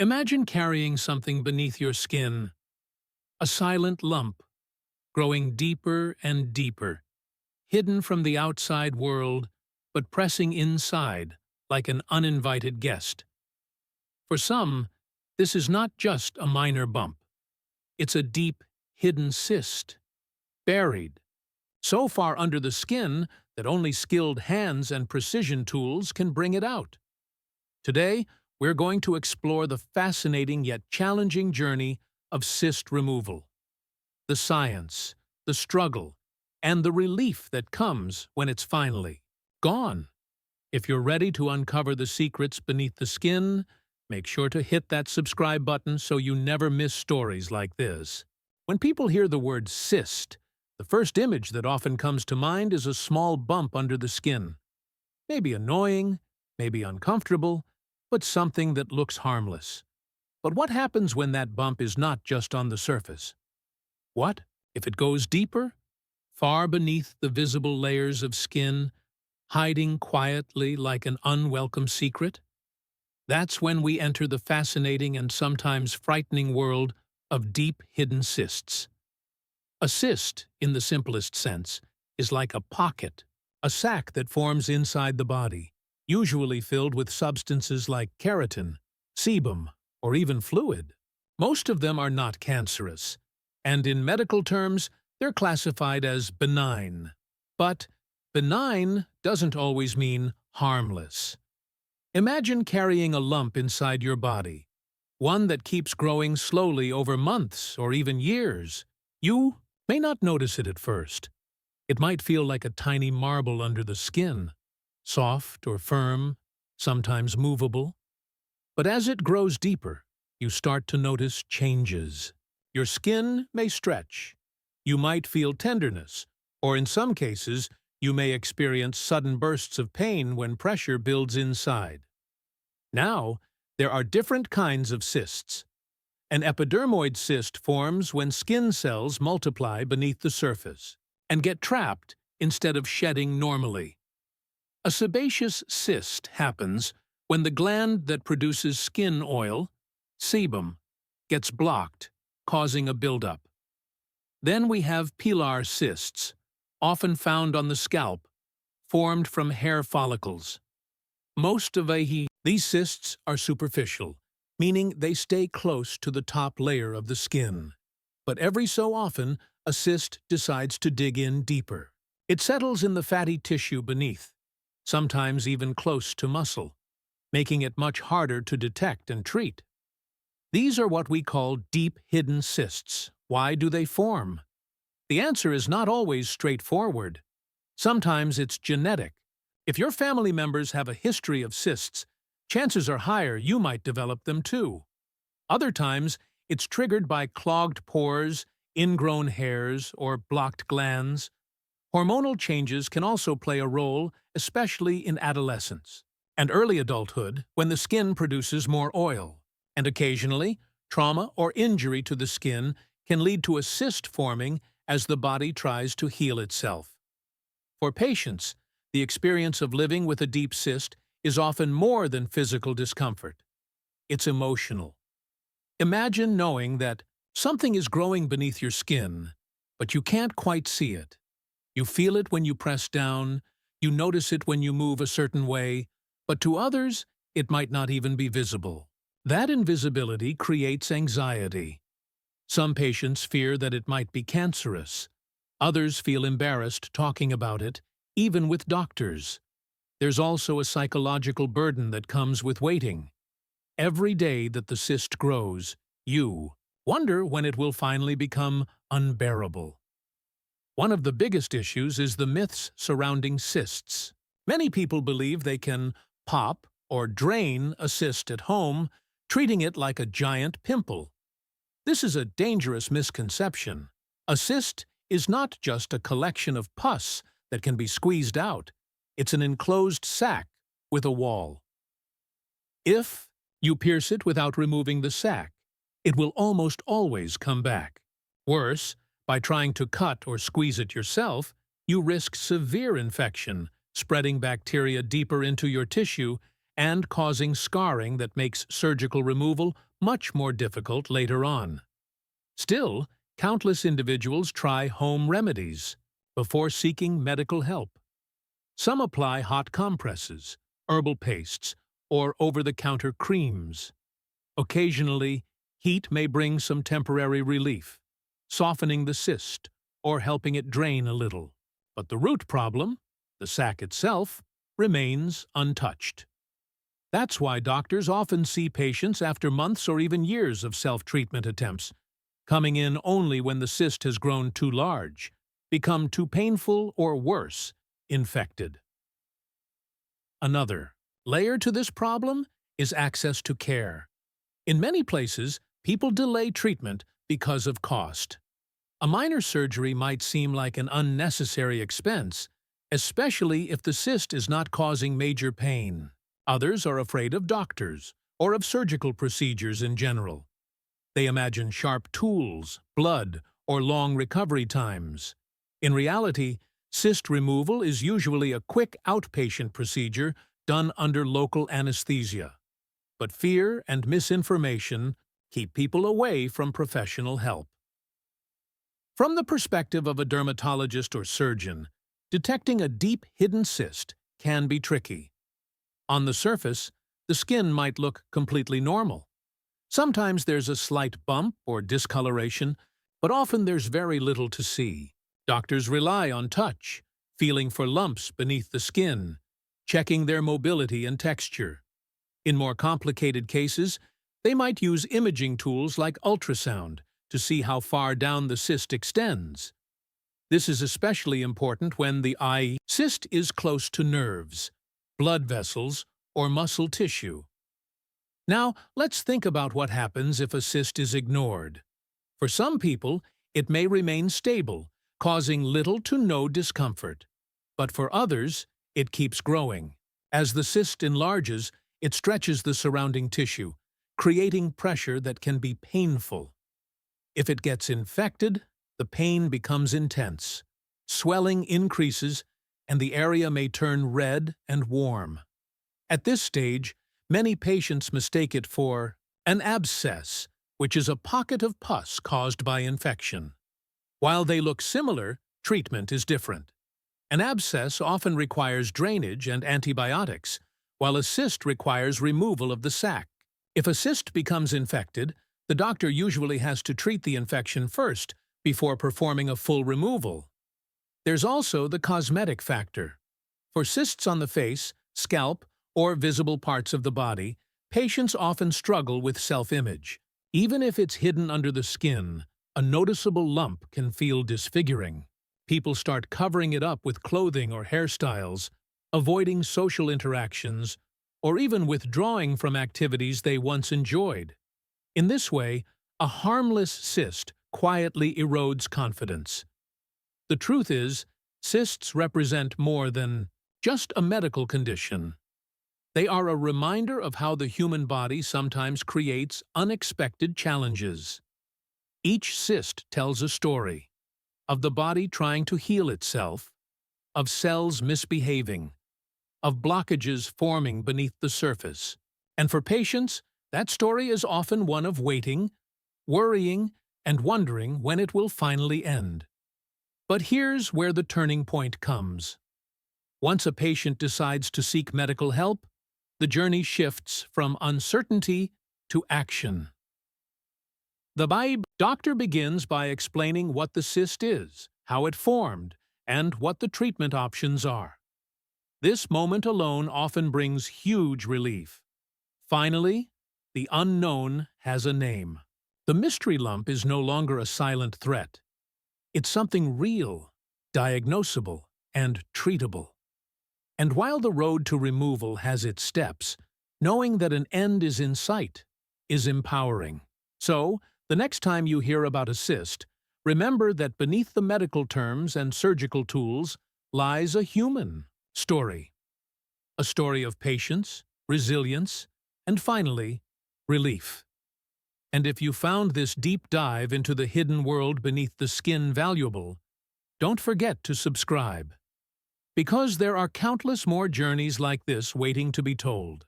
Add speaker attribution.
Speaker 1: Imagine carrying something beneath your skin, a silent lump, growing deeper and deeper, hidden from the outside world, but pressing inside like an uninvited guest. For some, this is not just a minor bump. It's a deep, hidden cyst, buried, so far under the skin that only skilled hands and precision tools can bring it out. Today, we're going to explore the fascinating yet challenging journey of cyst removal. The science, the struggle, and the relief that comes when it's finally gone. If you're ready to uncover the secrets beneath the skin, make sure to hit that subscribe button so you never miss stories like this. When people hear the word cyst, the first image that often comes to mind is a small bump under the skin. Maybe annoying, maybe uncomfortable, but something that looks harmless. But what happens when that bump is not just on the surface? What if it goes deeper, far beneath the visible layers of skin, hiding quietly like an unwelcome secret? That's when we enter the fascinating and sometimes frightening world of deep hidden cysts. A cyst, in the simplest sense, is like a pocket, a sac that forms inside the body, usually filled with substances like keratin, sebum, or even fluid. Most of them are not cancerous, and in medical terms, they're classified as benign. But benign doesn't always mean harmless. Imagine carrying a lump inside your body, one that keeps growing slowly over months or even years. You may not notice it at first. It might feel like a tiny marble under the skin, soft or firm, sometimes movable. But as it grows deeper, you start to notice changes. Your skin may stretch. You might feel tenderness, or in some cases, you may experience sudden bursts of pain when pressure builds inside. Now, there are different kinds of cysts. An epidermoid cyst forms when skin cells multiply beneath the surface and get trapped instead of shedding normally. A sebaceous cyst happens when the gland that produces skin oil, sebum, gets blocked, causing a buildup. Then we have pilar cysts, often found on the scalp, formed from hair follicles. Most of these cysts are superficial, meaning they stay close to the top layer of the skin. But every so often, a cyst decides to dig in deeper. It settles in the fatty tissue beneath, sometimes even close to muscle, making it much harder to detect and treat. These are what we call deep hidden cysts. Why do they form? The answer is not always straightforward. Sometimes it's genetic. If your family members have a history of cysts, chances are higher you might develop them too. Other times, it's triggered by clogged pores, ingrown hairs, or blocked glands. Hormonal changes can also play a role, especially in adolescence and early adulthood when the skin produces more oil. And occasionally, trauma or injury to the skin can lead to a cyst forming as the body tries to heal itself. For patients, the experience of living with a deep cyst is often more than physical discomfort. It's emotional. Imagine knowing that something is growing beneath your skin, but you can't quite see it. You feel it when you press down, you notice it when you move a certain way, but to others, it might not even be visible. That invisibility creates anxiety. Some patients fear that it might be cancerous. Others feel embarrassed talking about it, even with doctors. There's also a psychological burden that comes with waiting. Every day that the cyst grows, you wonder when it will finally become unbearable. One of the biggest issues is the myths surrounding cysts. Many people believe they can pop or drain a cyst at home, treating it like a giant pimple. This is a dangerous misconception. A cyst is not just a collection of pus that can be squeezed out. It's an enclosed sac with a wall. If you pierce it without removing the sac, it will almost always come back. Worse, by trying to cut or squeeze it yourself, you risk severe infection, spreading bacteria deeper into your tissue and causing scarring that makes surgical removal much more difficult later on. Still, countless individuals try home remedies before seeking medical help. Some apply hot compresses, herbal pastes, or over-the-counter creams. Occasionally, heat may bring some temporary relief, softening the cyst or helping it drain a little. But the root problem, the sac itself, remains untouched. That's why doctors often see patients after months or even years of self-treatment attempts, coming in only when the cyst has grown too large, become too painful, or worse, infected. Another layer to this problem is access to care. In many places, people delay treatment because of cost. A minor surgery might seem like an unnecessary expense, especially if the cyst is not causing major pain. Others are afraid of doctors or of surgical procedures in general. They imagine sharp tools, blood, or long recovery times. In reality, cyst removal is usually a quick outpatient procedure done under local anesthesia. But fear and misinformation keep people away from professional help. From the perspective of a dermatologist or surgeon, detecting a deep hidden cyst can be tricky. On the surface, the skin might look completely normal. Sometimes there's a slight bump or discoloration, but often there's very little to see. Doctors rely on touch, feeling for lumps beneath the skin, checking their mobility and texture. In more complicated cases, they might use imaging tools like ultrasound to see how far down the cyst extends. This is especially important when the cyst is close to nerves, blood vessels, or muscle tissue. Now, let's think about what happens if a cyst is ignored. For some people, it may remain stable, causing little to no discomfort. But for others, it keeps growing. As the cyst enlarges, it stretches the surrounding tissue, creating pressure that can be painful. If it gets infected, the pain becomes intense. Swelling increases, and the area may turn red and warm. At this stage, many patients mistake it for an abscess, which is a pocket of pus caused by infection. While they look similar, treatment is different. An abscess often requires drainage and antibiotics, while a cyst requires removal of the sac. If a cyst becomes infected, the doctor usually has to treat the infection first before performing a full removal. There's also the cosmetic factor. For cysts on the face, scalp, or visible parts of the body, patients often struggle with self-image. Even if it's hidden under the skin, a noticeable lump can feel disfiguring. People start covering it up with clothing or hairstyles, avoiding social interactions, or even withdrawing from activities they once enjoyed. In this way, a harmless cyst quietly erodes confidence. The truth is, cysts represent more than just a medical condition. They are a reminder of how the human body sometimes creates unexpected challenges. Each cyst tells a story of the body trying to heal itself, of cells misbehaving, of blockages forming beneath the surface. And for patients, that story is often one of waiting, worrying, and wondering when it will finally end. But here's where the turning point comes. Once a patient decides to seek medical help, the journey shifts from uncertainty to action. The doctor begins by explaining what the cyst is, how it formed, and what the treatment options are. This moment alone often brings huge relief. Finally, the unknown has a name. The mystery lump is no longer a silent threat. It's something real, diagnosable, and treatable. And while the road to removal has its steps, knowing that an end is in sight is empowering. So, the next time you hear about a cyst, remember that beneath the medical terms and surgical tools lies a human story. A story of patience, resilience, and finally, relief. And if you found this deep dive into the hidden world beneath the skin valuable, don't forget to subscribe. Because there are countless more journeys like this waiting to be told.